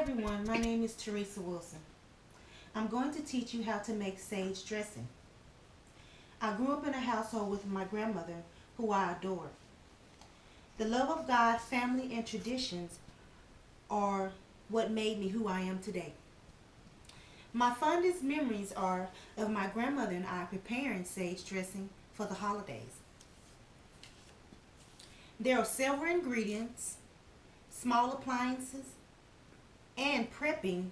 everyone, my name is Teresa Wilson. I'm going to teach you how to make sage dressing. I grew up in a household with my grandmother, who I adore. The love of God, family, and traditions are what made me who I am today. My fondest memories are of my grandmother and I preparing sage dressing for the holidays. There are several ingredients, small appliances, and prepping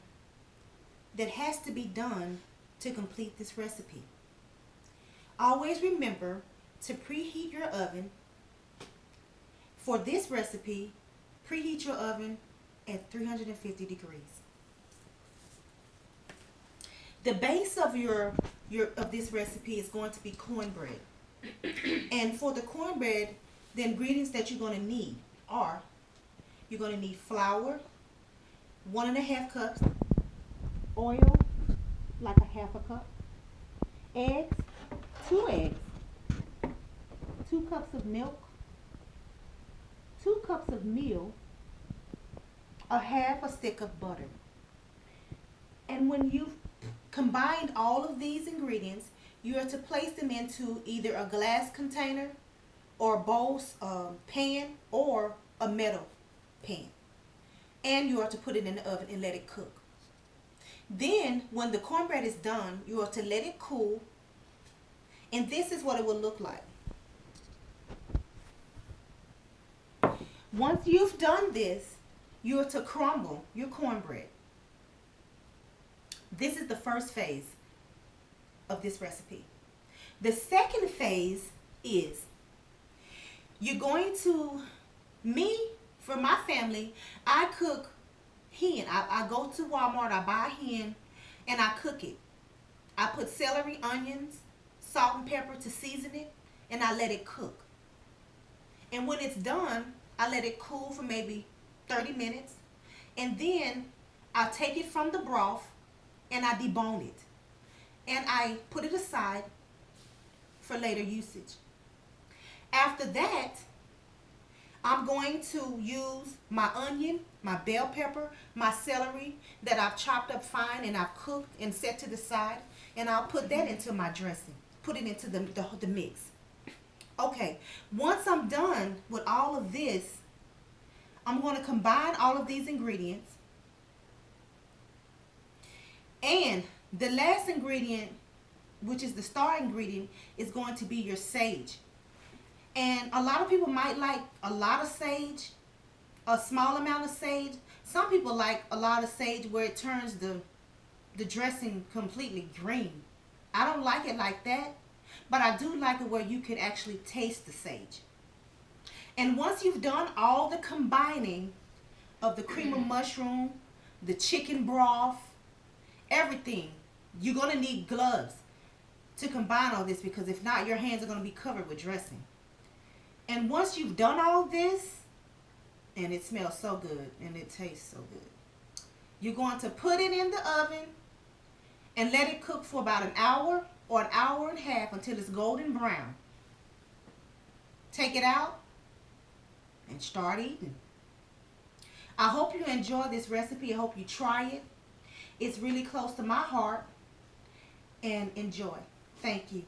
that has to be done to complete this recipe. Always remember to preheat your oven. For this recipe, preheat your oven at 350 degrees. The base of this recipe is going to be cornbread. And for the cornbread, the ingredients that you're going to need are, you're going to need flour, 1.5 cups, oil, like a half a cup, eggs, 2 eggs, 2 cups of milk, 2 cups of meal, a half a stick of butter. And when you've combined all of these ingredients, you are to place them into either a glass container or a bowl, pan, or a metal pan. And you are to put it in the oven and let it cook. Then, when the cornbread is done, you are to let it cool. And this is what it will look like. Once you've done this, you are to crumble your cornbread. This is the first phase of this recipe. The second phase is you're going to, for my family, I cook hen. I go to Walmart, I buy a hen, and I cook it. I put celery, onions, salt and pepper to season it, and I let it cook. And when it's done, I let it cool for maybe 30 minutes. And then I take it from the broth and I debone it. And I put it aside for later usage. After that, I'm going to use my onion, my bell pepper, my celery that I've chopped up fine and I've cooked and set to the side. And I'll put that into my dressing. Put it into the mix. Okay, once I'm done with all of this, I'm going to combine all of these ingredients. And the last ingredient, which is the star ingredient, is going to be your sage. And a lot of people might like a lot of sage, a small amount of sage. Some people like a lot of sage where it turns the dressing completely green. I don't like it like that, but I do like it where you can actually taste the sage. And once you've done all the combining of the cream of mushroom, the chicken broth, everything, you're going to need gloves to combine all this, because if not, your hands are going to be covered with dressing. And once you've done all this, and it smells so good and it tastes so good, you're going to put it in the oven and let it cook for about an hour or an hour and a half until it's golden brown. Take it out and start eating. I hope you enjoy this recipe. I hope you try it. It's really close to my heart. And enjoy. Thank you.